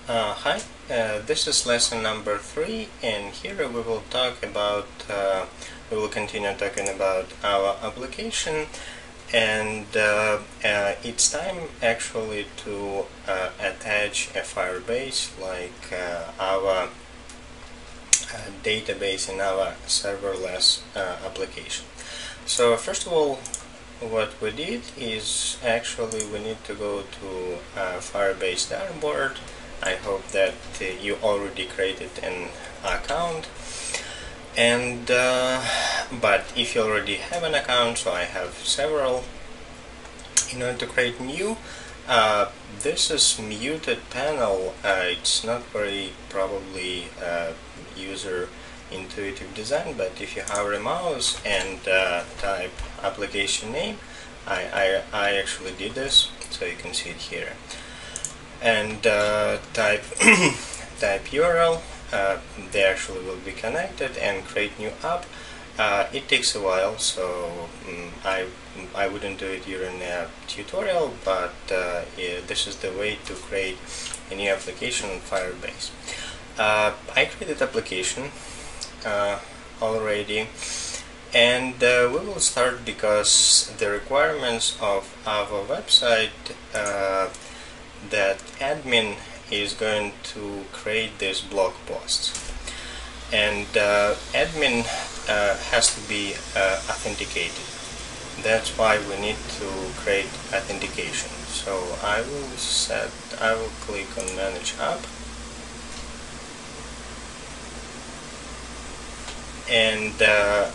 Hi, this is lesson number 3, and here we will talk about, we will continue talking about our application, and it's time actually to attach a Firebase like our database in our serverless application. So first of all, what we did is actually we need to go to Firebase dashboard. I hope that you already created an account, and but if you already have an account, so I have several. In order to create new, this is muted panel. It's not very probably user intuitive design, but if you hover a mouse and type application name, I actually did this, so you can see it here, and type type URL, they actually will be connected, and create new app. It takes a while, so I wouldn't do it during a tutorial, but this is the way to create a new application on Firebase. I created application already, and we will start because the requirements of our website, that admin is going to create this blog posts, and admin has to be authenticated. That's why we need to create authentication. So I will click on Manage App, and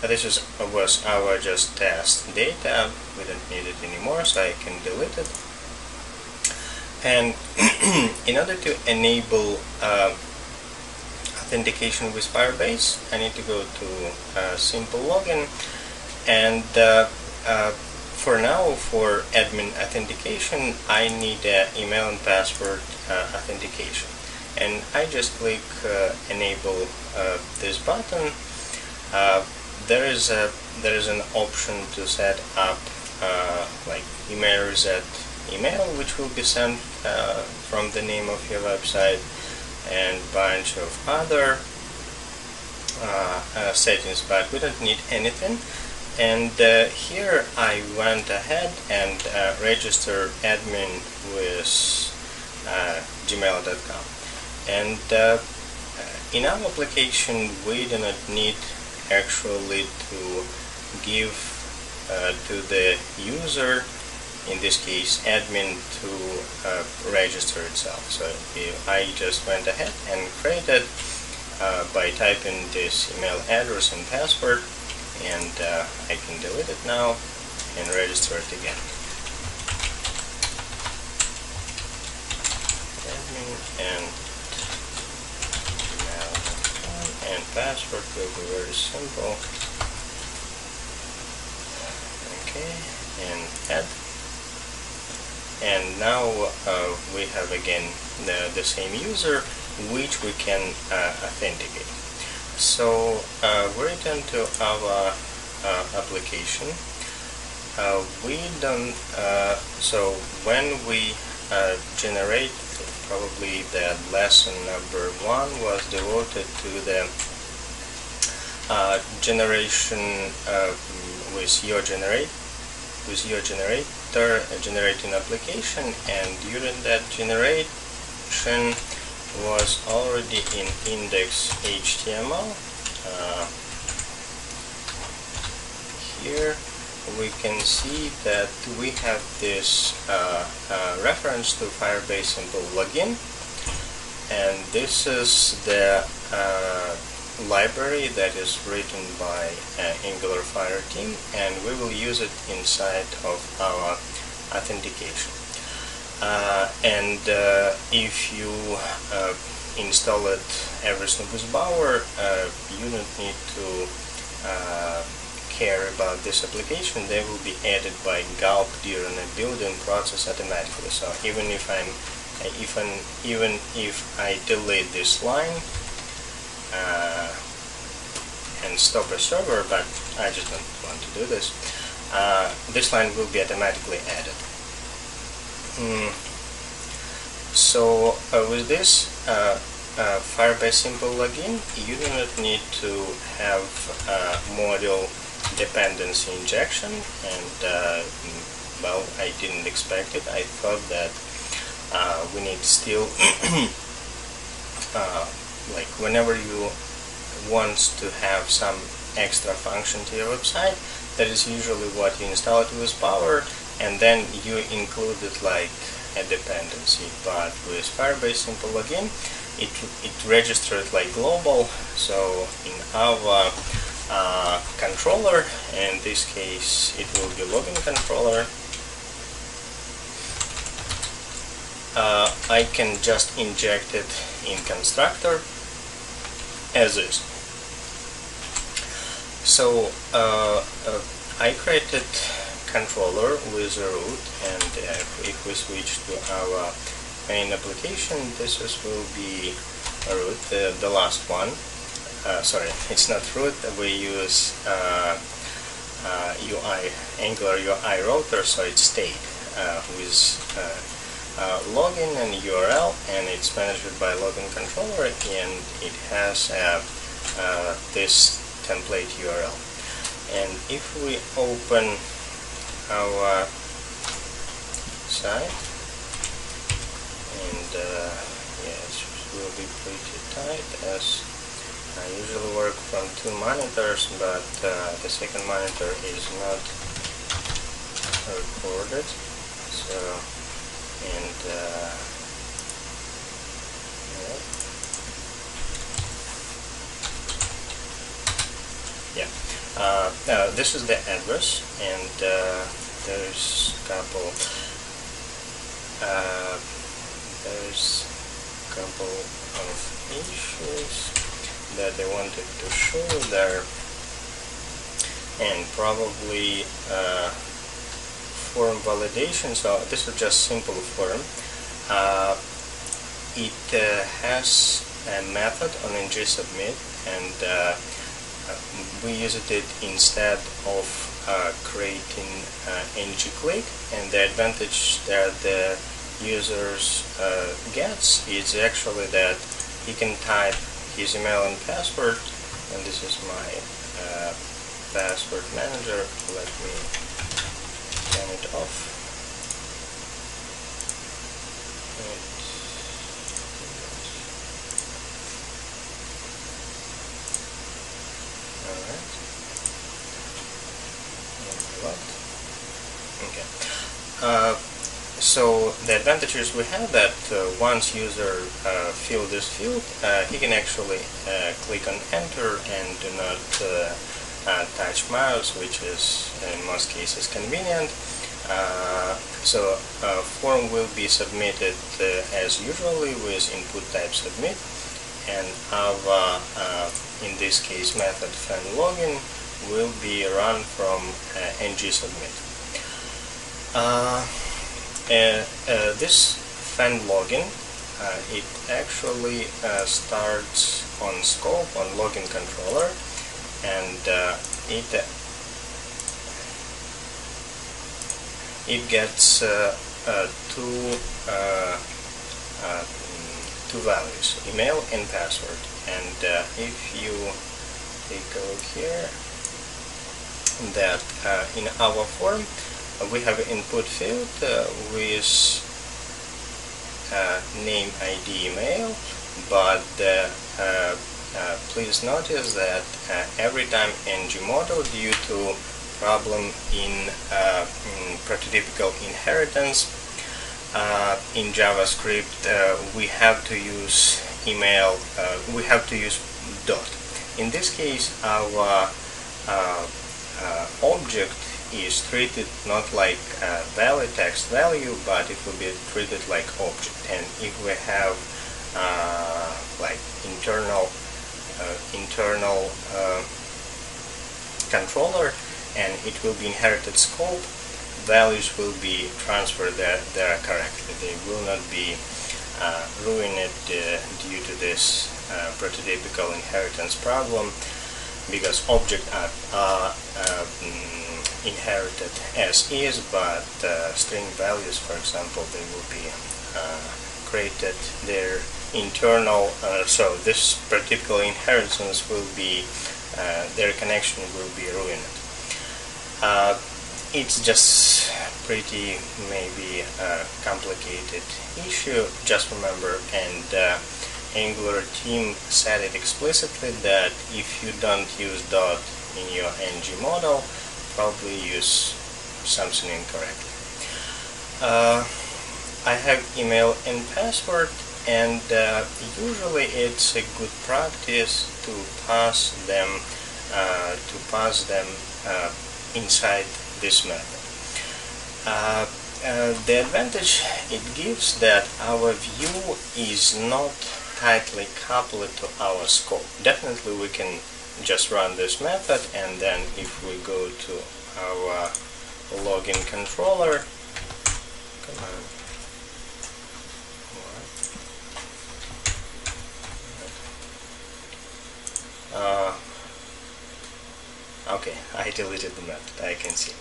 this was our just test data. We don't need it anymore, so I can delete it. And in order to enable authentication with Firebase, I need to go to simple login, and for now, for admin authentication, I need email and password authentication, and I just click enable this button. There is an option to set up like email reset email, which will be sent from the name of your website, and bunch of other settings, but we don't need anything. And here I went ahead and registered admin with gmail.com, and in our application we do not need actually to give to the user, in this case admin, to register itself. So I just went ahead and created by typing this email address and password, and I can delete it now and register it again. Admin and email.com, and password will be very simple. Okay, and add. And now we have again the same user, which we can authenticate. So we return to our application. We don't. So when we generate, probably the lesson number 1 was devoted to the generation with your generator, generating application, and during that generation was already in index HTML. Here we can see that we have this reference to Firebase Simple Login, and this is the library that is written by AngularFire team, and we will use it inside of our authentication. And if you install it everything with Bower, you don't need to care about this application. They will be added by Gulp during the building process automatically. So even if I delete this line and stop a server, but I just don't want to do this, this line will be automatically added. So with this Firebase simple login, you do not need to have module dependency injection, and well, I didn't expect it. I thought that we need still like whenever you want to have some extra function to your website, that is usually what you install it with Power, and then you include it like a dependency. But with Firebase simple login, it registered like global. So in our controller, in this case it will be login controller, I can just inject it in constructor as is. So I created controller with a root, and if we switch to our main application, this will be a root, the last one. Sorry, it's not root. We use UI, Angular UI router, so it's state with login and URL, and it's managed by login controller, and it has this template URL. And if we open our site, and yes, it will be pretty tight, as I usually work from 2 monitors, but the second monitor is not recorded. So, and this is the address, and there's a couple of issues that I wanted to show there, and probably form validation. So this is just simple form. It has a method on ng-submit, and we used it instead of creating ng-click, and the advantage that the users gets is actually that he can type his email and password, and this is my password manager. Let me turn it off. So the advantages we have that once user fill this field, he can actually click on enter and do not touch mouse, which is in most cases convenient. So form will be submitted as usually with input type submit, and our in this case method fan login will be run from ng-submit. This fan login, it actually starts on scope on login controller, and it gets two values, email and password. And if you take a look here, that in our form we have input field with name, ID, email, but please notice that every time ng model, due to problem in prototypical inheritance in JavaScript, we have to use email, we have to use dot. In this case, our object is treated not like value, text value, but it will be treated like object. And if we have like internal controller, and it will be inherited scope, values will be transferred there correctly. They will not be ruined due to this prototypical inheritance problem, because objects are inherited as is, but string values, for example, they will be created their internal, so this particular inheritance will be, their connection will be ruined. It's just pretty maybe complicated issue. Just remember, and Angular team said it explicitly, that if you don't use dot in your ng model, probably use something incorrectly. I have email and password, and usually it's a good practice to pass them inside this method. The advantage it gives that our view is not tightly coupled to our scope. Definitely we can just run this method, and then if we go to our login controller, okay, I deleted the method, I can see.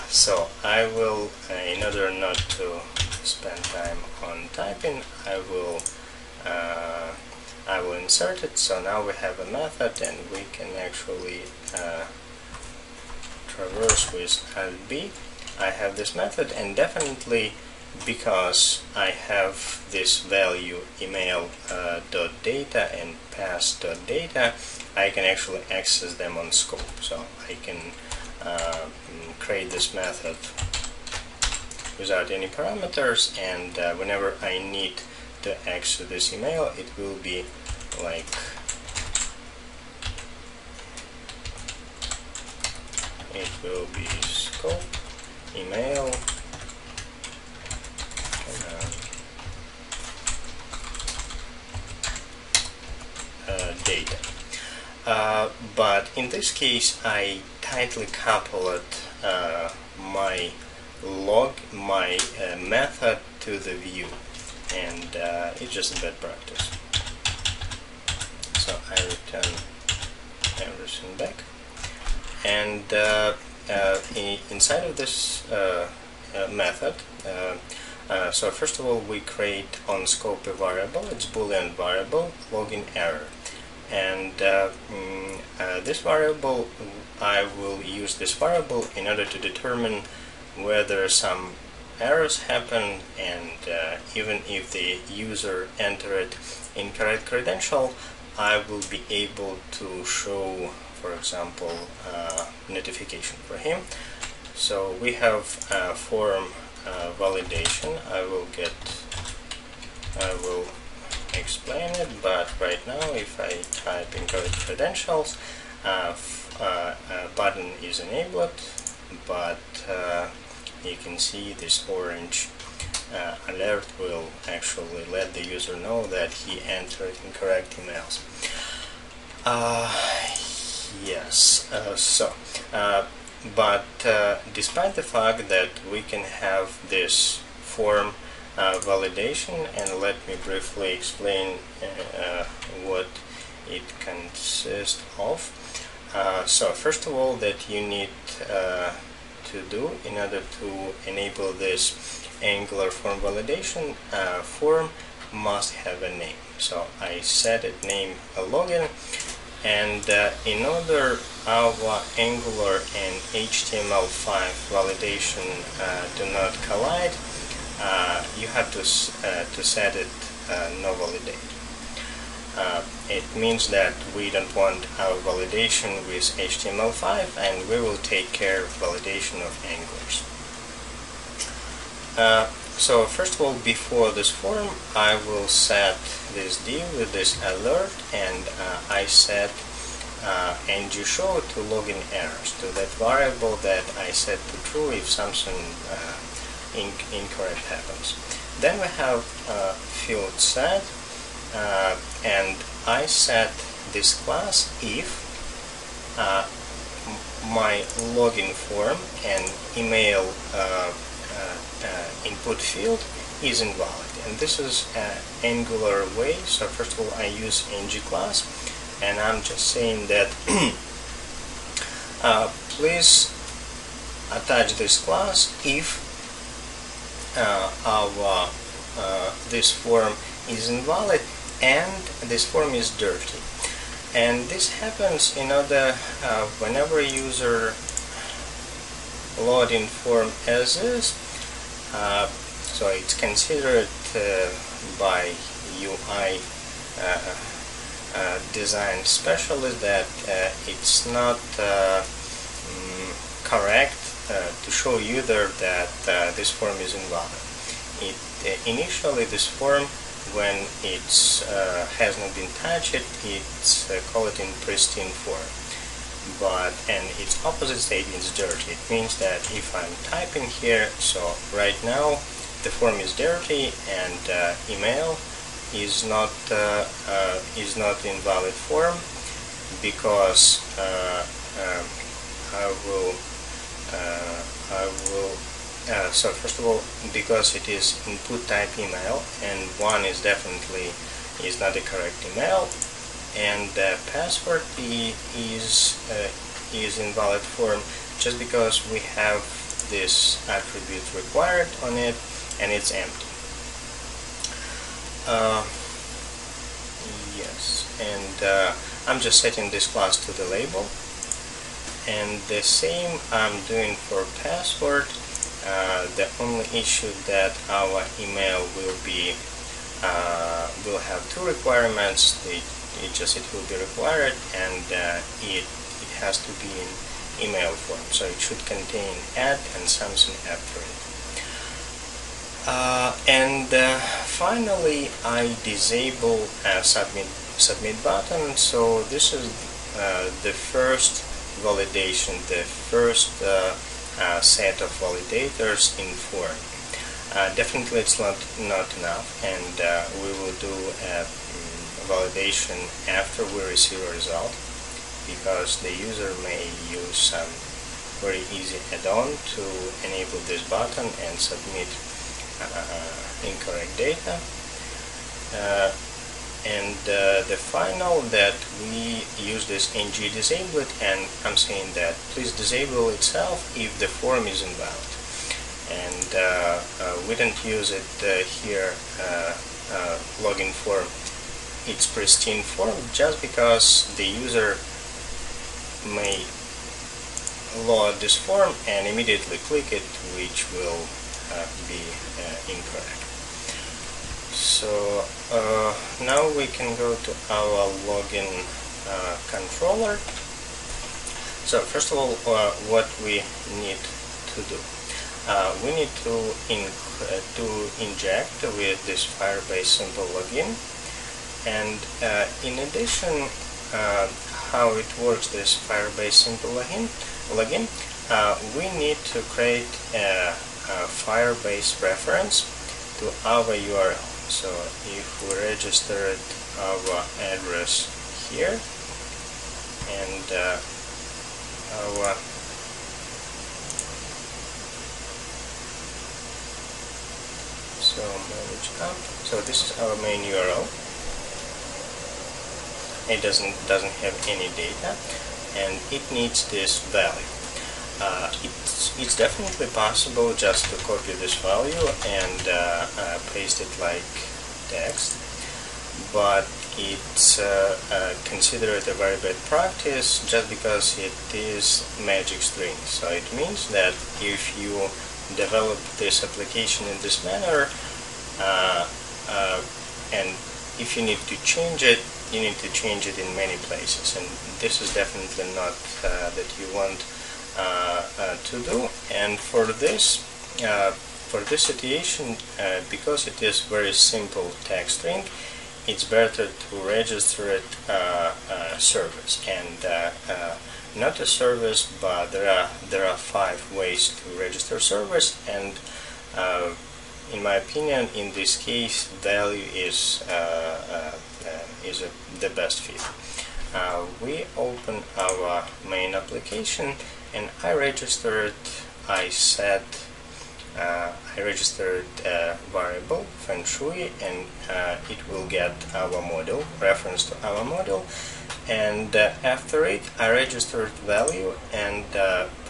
So I will, in order not to spend time on typing, I will insert it. So now we have a method, and we can actually traverse with Alt-B. I have this method, and definitely because I have this value email.data and pass.data, I can actually access them on scope. So I can create this method without any parameters, and whenever I need to access this email, it will be like scope email data. But in this case, I tightly coupled my method to the view, and it's just a bad practice. So I return everything back, and inside of this method, so first of all, we create on scope a variable. It's Boolean variable login error, and this variable, I will use this variable in order to determine whether some errors happen, and even if the user entered incorrect credential, I will be able to show, for example, notification for him. So we have form validation. I will explain it, but right now if I type incorrect credentials, button is enabled, but you can see this orange alert will actually let the user know that he entered incorrect emails. Yes, but despite the fact that we can have this form validation, and let me briefly explain what it consists of. So first of all, that you need to do in order to enable this Angular form validation, form must have a name. So I set it name a login, and in order our Angular and HTML5 validation do not collide, you have to set it no validate. It means that we don't want our validation with HTML5, and we will take care of validation of Angulars. So first of all, before this form, I will set this div with this alert, and I set ng-show to login errors, to that variable that I set to true if something incorrect happens. Then we have field set, and I set this class if my login form and email input field is invalid. And this is an Angular way. So first of all, I use ng class, and I'm just saying that please attach this class if our this form is invalid and this form is dirty. And this happens whenever user login form as is. So it's considered by UI design specialist that it's not correct to show user that this form is invalid. Initially this form, when it's has not been touched, it's call it in pristine form. And its opposite state is dirty. It means that if I'm typing here, so right now the form is dirty and email is not invalid form, because so first of all, because it is input type email and one is definitely not the correct email, and the password is invalid form just because we have this attribute required on it and it's empty. Yes, and I'm just setting this class to the label, and the same I'm doing for password. The only issue that our email will have two requirements. It will be required, and it has to be in email form, so it should contain add and something after it. And finally, I disable submit button. So this is the first validation, the first set of validators in form. Definitely it's not enough, and we will do a validation after we receive a result, because the user may use some very easy add-on to enable this button and submit incorrect data. And the final that we use this ng disable it, and I'm saying that please disable itself if the form is invalid. And we don't use it here, login form, it's pristine form, just because the user may load this form and immediately click it, which will be incorrect. So now we can go to our login controller. So first of all, what we need to do, we need to inject with this Firebase simple login, and in addition, how it works, this Firebase simple login, we need to create a Firebase reference to our URL. So if we registered our address here and our manage app, so this is our main URL. It doesn't have any data, and it needs this value. It's definitely possible just to copy this value and paste it like text, but it's considered a very bad practice just because it is magic string. So it means that if you develop this application in this manner, and if you need to change it, you need to change it in many places, and this is definitely not that you want to do. And for this situation, because it is very simple text string, it's better to register it service, and not a service, but there are 5 ways to register service, and in my opinion, in this case, value is the best fit. We open our main application, and I registered a variable feng shui, and it will get our model, reference to our model, and after it I registered value, and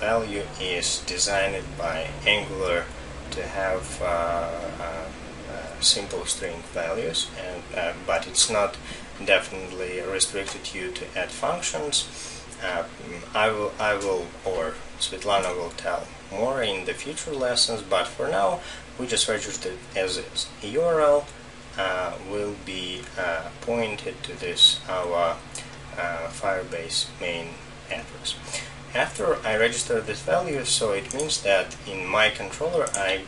value is designed by Angular to have simple string values, and but it's not definitely restricted you to add functions. I will, or Svetlana will tell more in the future lessons, but for now we just registered it as is. URL will be pointed to this our Firebase main address. After I register this value, so it means that in my controller I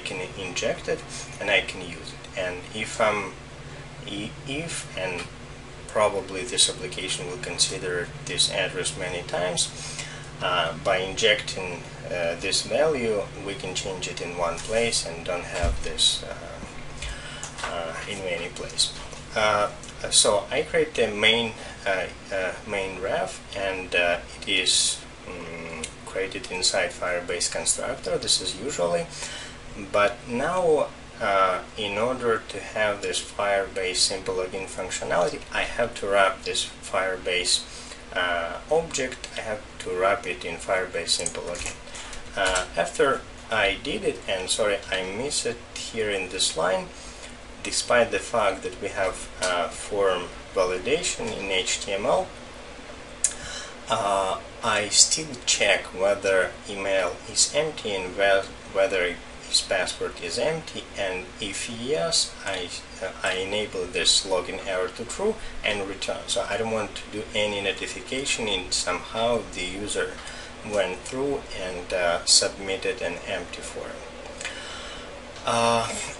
can inject it and I can use it. And if and probably this application will consider this address many times, by injecting this value we can change it in one place and don't have this in many places. So I create the main ref, and it is created inside Firebase constructor. This is usually, but now in order to have this Firebase simple login functionality, I have to wrap this Firebase object. I have to wrap it in Firebase simple login. After I did it, and sorry, I miss it here in this line. Despite the fact that we have form validation in HTML, I still check whether email is empty and whether his password is empty, and if yes, I enable this login error to true and return. So I don't want to do any notification in somehow the user went through and submitted an empty form.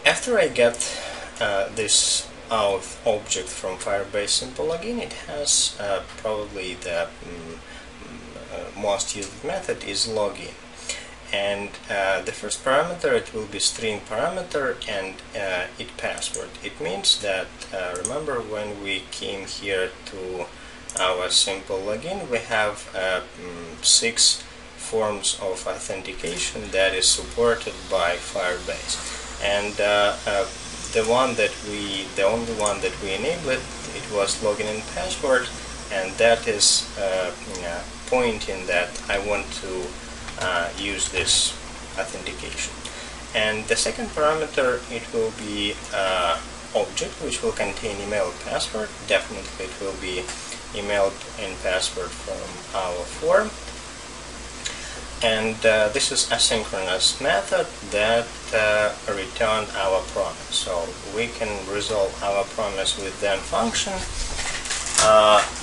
After I get this auth object from Firebase simple login, it has probably the most used method is login, and the first parameter, it will be string parameter, and it password. It means that remember when we came here to our simple login, we have 6 forms of authentication that is supported by Firebase, and the only one that we enabled, it was login and password, and that is pointing that I want to use this authentication. And the second parameter, it will be object, which will contain email and password. Definitely it will be email and password from our form. And this is asynchronous method that return our promise. So we can resolve our promise with then function.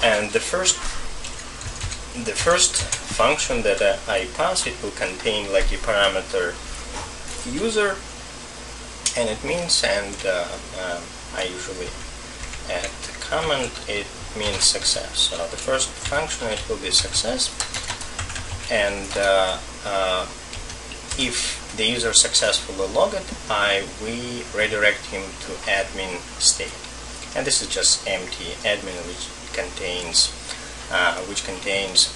And the first function that I pass, it will contain like a parameter user, and it means, and I usually add the comment, it means success. So the first function, it will be success, and if the user successfully logged, we redirect him to admin state, and this is just empty admin, which contains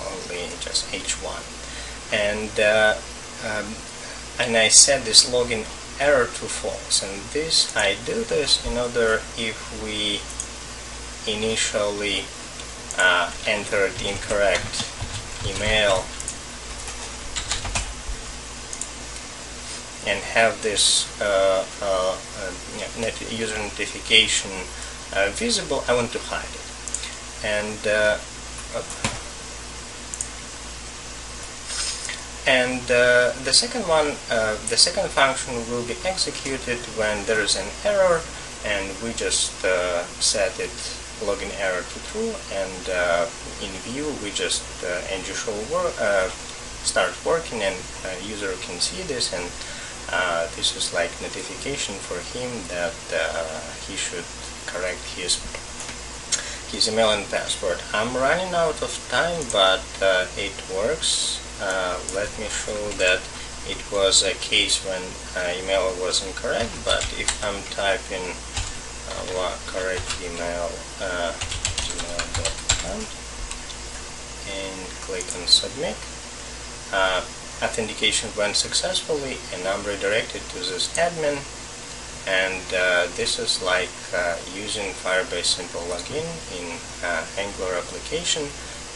only just h1, and I set this login error to false, and this I do this in order if we initially entered incorrect email and have this user notification visible, I want to hide it. And the second one, the second function will be executed when there is an error, and we just set it login error to true, and in view we just show start working, and user can see this, and this is like notification for him that he should correct his email and password. I'm running out of time, but it works. Let me show that it was a case when email was incorrect, but if I'm typing correct email gmail.com and click on submit, authentication went successfully, and I'm redirected to this admin, and this is like using Firebase simple login in Angular application.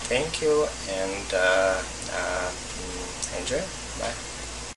Thank you, and enjoy. Bye.